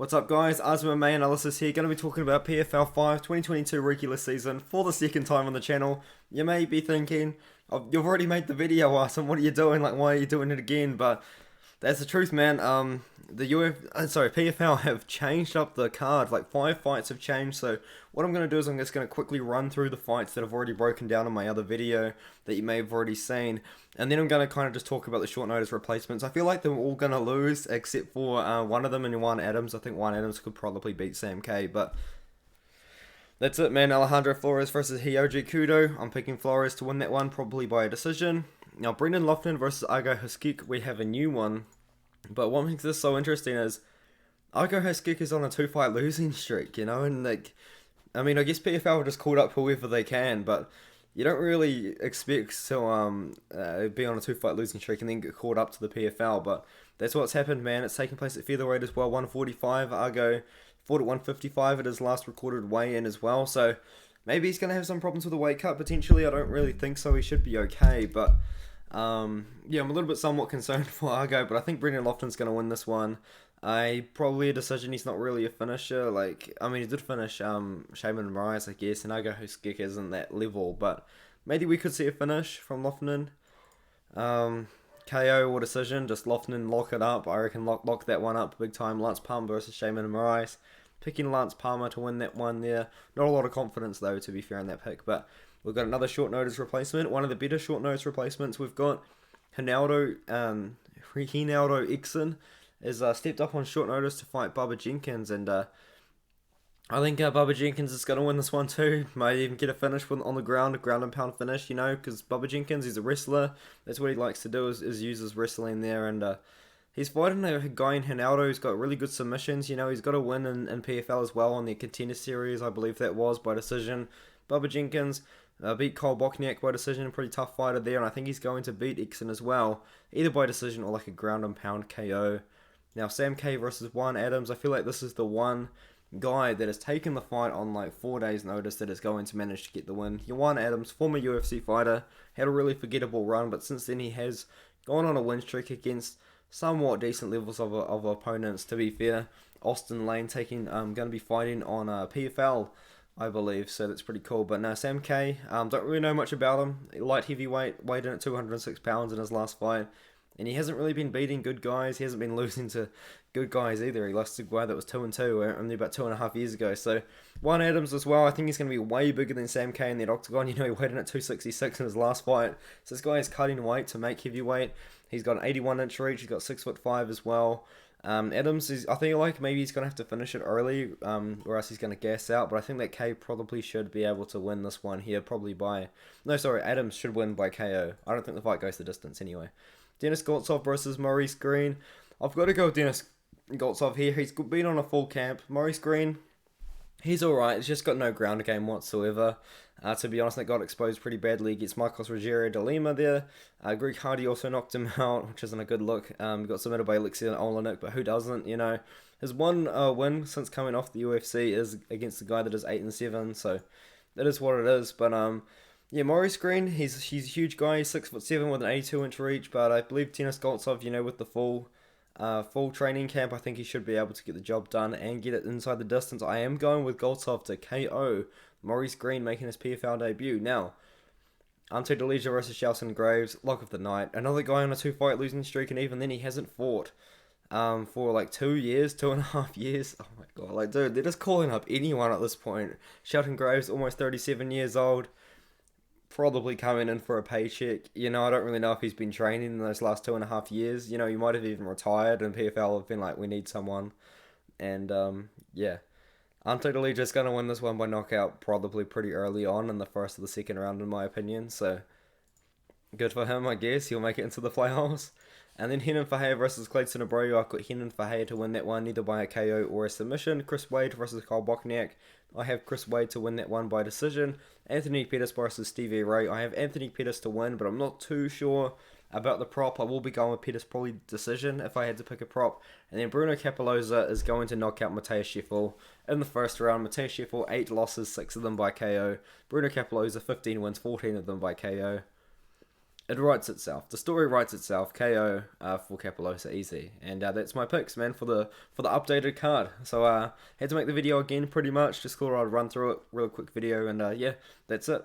What's up guys, Artem MMA Analysis here, going to be talking about PFL 5 2022 regular season for the second time on the channel. You may be thinking, oh, you've already made the video, Artem, what are you doing, like why are you doing it again? But that's the truth, man. PFL have changed up the card, like 5 fights have changed, so what I'm going to do is I'm just going to quickly run through the fights that I've already broken down in my other video that you may have already seen, and then I'm going to kind of just talk about the short notice replacements. I feel like they're all going to lose, except for one of them and Juan Adams. I think Juan Adams could probably beat Sam K, but that's it, man. Alejandro Flores versus Hiyoji Kudo. I'm picking Flores to win that one, probably by a decision. Now, Brendan Lofton versus Argo Husquek, we have a new one. But what makes this so interesting is Argo Husquek is on a 2-fight losing streak, you know, and like, I mean, I guess PFL just called up whoever they can, but you don't really expect to be on a 2-fight losing streak and then get called up to the PFL, but that's what's happened, man. It's taking place at featherweight as well, 145. Argo fought at 155 at his last recorded weigh-in as well, so maybe he's going to have some problems with the weight cut, potentially. I don't really think so. He should be okay, but yeah, I'm a little bit somewhat concerned for Argo, but I think Brendan Lofton's going to win this one. Probably a decision. He's not really a finisher. Like, I mean, he did finish Shaman Maurice, I guess, and Argo Husquek isn't that level, but maybe we could see a finish from Lofton. KO or decision, just Lofton lock it up. I reckon lock that one up big time. Lance Palmer versus Shaman Maurice. Picking Lance Palmer to win that one there. Not a lot of confidence, though, to be fair, in that pick, but we've got another short notice replacement. One of the better short notice replacements. We've got Hinaldo Exon is stepped up on short notice to fight Bubba Jenkins, and I think Bubba Jenkins is going to win this one too. Might even get a finish on the ground, a ground and pound finish, you know, because Bubba Jenkins, he's a wrestler. That's what he likes to do, is use his wrestling there, and he's fighting a guy in Hinaldo who's got really good submissions. You know, he's got a win in PFL as well on the Contender Series, I believe that was, by decision. Bubba Jenkins beat Bockneck by decision, a pretty tough fighter there, and I think he's going to beat Exon as well, either by decision or like a ground and pound KO. Now, Sam K versus Juan Adams, I feel like this is the one guy that has taken the fight on like 4 days notice that is going to manage to get the win. Juan Adams, former UFC fighter, had a really forgettable run, but since then he has gone on a win streak against somewhat decent levels of opponents, to be fair. Austin Lane going to be fighting on PFL, I believe, so that's pretty cool. But no, Sam K, don't really know much about him. Light heavyweight, weighed in at 206 pounds in his last fight, and he hasn't really been beating good guys. He hasn't been losing to good guys either. He lost to a guy that was 2-2 only about 2.5 years ago. So Juan Adams as well, I think he's going to be way bigger than Sam K in that octagon. You know, he weighed in at 266 in his last fight. So this guy is cutting weight to make heavyweight. He's got an 81-inch reach. He's got 6'5" as well. Adams is, I think, like, maybe he's going to have to finish it early, or else he's going to gas out, but I think that K probably should be able to win this one here, probably by, no, sorry, Adams should win by KO. I don't think the fight goes the distance anyway. Dennis Scorchov versus Maurice Green. I've got to go with Dennis Scorchov here. He's been on a full camp. Maurice Green, he's alright. He's just got no ground game whatsoever. To be honest, that got exposed pretty badly against Michael Rogerio de Lima there. Greek Hardy also knocked him out, which isn't a good look. Got submitted by Alexei Olenek, but who doesn't, you know. His one win since coming off the UFC is against the guy that is 8-7, so that is what it is. But yeah, Maurice Green, he's a huge guy. He's 6'7" with an 82-inch reach, but I believe Dennis Scorchov, you know, with the full training camp, I think he should be able to get the job done and get it inside the distance. I am going with Scorchov to KO Maurice Green, making his PFL debut. Now, Untitled Chapter versus Shelton Graves, lock of the night. Another guy on a 2-fight losing streak, and even then he hasn't fought for like 2 years, 2.5 years. Oh my god, like, dude, they're just calling up anyone at this point. Shelton Graves, almost 37 years old, probably coming in for a paycheck. You know, I don't really know if he's been training in those last 2.5 years. You know, he might have even retired, and PFL have been like, we need someone. And yeah, Untitled just going to win this one by knockout, probably pretty early on in the first or the second round, in my opinion. So good for him, I guess. He'll make it into the playoffs. And then Renan Fahea versus Clayton Abreu. I've got Renan Fahea to win that one, either by a KO or a submission. Chris Wade versus Kyle Bockneck. I have Chris Wade to win that one by decision. Anthony Pettis versus Stevie Ray. I have Anthony Pettis to win, but I'm not too sure about the prop. I will be going with Pettis probably decision if I had to pick a prop. And then Bruno Capoloza is going to knock out Matthias Scheffel in the first round. Matthias Scheffel, 8 losses, 6 of them by KO. Bruno Capoloza, 15 wins, 14 of them by KO. it writes itself. The story writes itself. KO for Capelosa easy, and that's my picks, man, for the updated card. So had to make the video again, pretty much. Just thought I'd run through it, real quick video, and yeah, that's it.